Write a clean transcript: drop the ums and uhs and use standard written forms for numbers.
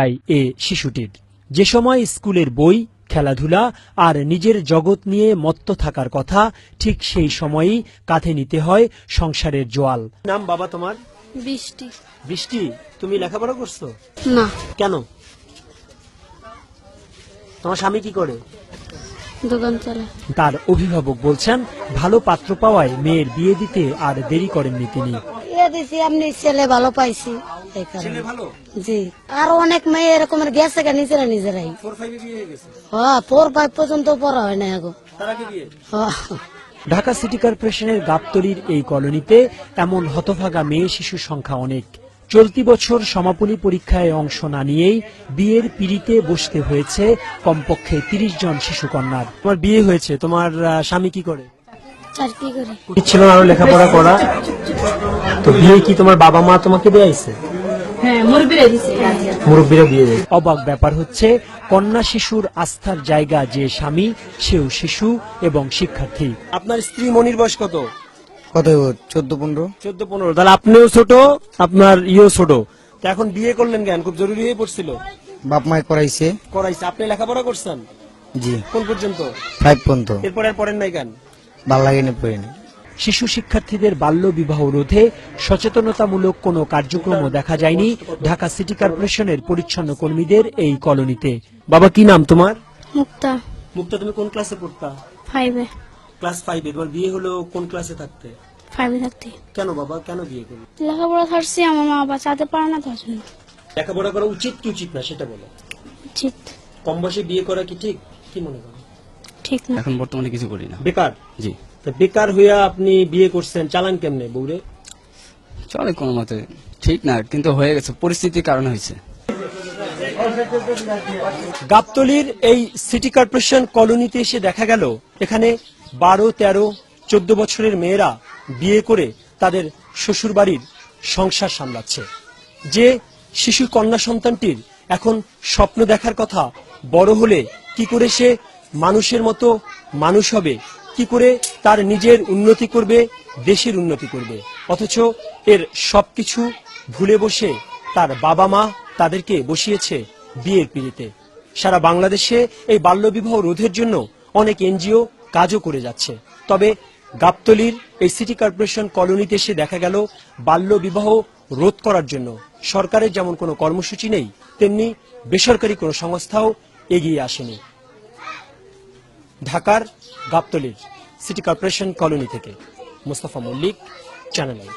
তাই এ শিশুটির যে সময় স্কুলের বই, খেলাধুলা আর নিজের জগৎ নিয়ে মত্ত থাকার কথা, ঠিক সেই সময়ই কাঁধে নিতে হয় সংসারের জোয়াল। নাম বাবা তোমার? বৃষ্টি। বৃষ্টি, তুমি লেখাপড়া করছো না। কেন? তোমার স্বামী কি করে? দোকান চালায়। তার অভিভাবক বলছেন, ভালো পাত্র পাওয়ায় মেয়ের বিয়ে দিতে আর দেরি করেননি তিনি। আপনি ছেলে ভালো পাইছি জি, আরো অনেক মেয়ে এরকমের গেছে নিজেরাই 4-5 পর্যন্ত পড়া হয় না এখন। ঢাকা সিটি কর্পোরেশনের গাবতলীর এই কলোনিতে এমন হতভাগা মেয়ে শিশুর সংখ্যা অনেক। চলতি বছর সমাপনী পরীক্ষায় অংশ না নিয়েই বিয়ের পিঁড়িতে বসতে হয়েছে কমপক্ষে 30 জন শিশুকন্যার। তোমার বিয়ে হয়েছে, তোমার স্বামী কি করে? চাকরি করে। ছিল আরো লেখাপড়া করা, তো বিয়ে কি তোমার বাবা মা তোমাকে দিয়েছে? হ্যাঁ, মুরব্বিরা দিছে। মুরব্বীরা দিয়ে দেয়। অবাক ব্যাপার হচ্ছে, কন্যা শিশুর আস্থার জায়গা যে স্বামী, সেও শিশু এবং শিক্ষার্থী। আপনার স্ত্রী মনির বয়স কত? কত 14-15। 14-15। তাহলে আপনিও ছোট, আপনার ছোট। তো এখন বিয়ে করলেন কেন? খুব জরুরি হয়ে পড়ছিল? বাপ মায় করাইছে। আপনি লেখাপড়া করছেন? জি। কোন পর্যন্ত? 5 পর্যন্ত। এরপর আর পড়েন নাই কেন? ভাল লাগেনি, পড়িনি। শিশু শিক্ষার্থীদের বাল্য বিবাহ রোধে সচেতনতামূলক কোনো কার্যক্রমও দেখা যায়নি ঢাকা সিটি কর্পোরেশনের পরিচ্ছন্ন কর্মীদের এই কলোনিতে। বাবা, কি নাম তোমার? মুক্তা। মুক্তা, তুমি কোন ক্লাসে পড়তা? 5-এ। ক্লাস 5-এ। তোমার বিয়ে হলো কোন ক্লাসে থাকতে? 5-এ থাকতে। কেন বাবা, কেন বিয়ে করলে? লেখাপড়া ছাড়ছি, আমার মা বাবা চাতে পারে না, তার জন্য। লেখাপড়া করা উচিত কি উচিত না সেটা বলো। উচিত। কম বয়সে বিয়ে করা কি ঠিক? কি মনে করো? ঠিক না। এখন বর্তমানে কিছু করি না। বেকার? জি। তো বেকার হইয়া আপনি বিয়ে করছেন, চালান কেমনে বউরে? চলে কোনো মতে, ঠিক না, কিন্তু হয়ে গেছে, পরিস্থিতির কারণে হয়েছে। গাবতলীর এই সিটি কর্পোরেশন কলোনিতে এসে দেখা গেল, এখানে 12, 13, 14 বছরের মেয়েরা বিয়ে করে তাদের শ্বশুর বাড়ির সংসার সামলাচ্ছে। যে শিশু কন্যা সন্তানটির এখন স্বপ্ন দেখার কথা, বড় হলে কি করে সে মানুষের মতো মানুষ হবে, কি করে তার নিজের উন্নতি করবে, দেশের উন্নতি করবে, অথচ এর সবকিছু ভুলে বসে তার বাবা মা তাদেরকে বসিয়েছে বিয়ের পিঁড়িতে। সারা বাংলাদেশে এই বাল্যবিবাহ রোধের জন্য অনেক এনজিও কাজও করে যাচ্ছে, তবে গাবতলীর এই সিটি কর্পোরেশন কলোনিতে এসে দেখা গেল, বাল্যবিবাহ রোধ করার জন্য সরকারের যেমন কোনো কর্মসূচি নেই, তেমনি বেসরকারি কোনো সংস্থাও এগিয়ে আসেনি। ঢাকার গাবতলীর সিটি কর্পোরেশন কলোনি থেকে মোস্তফা মল্লিক, চ্যানেল আই।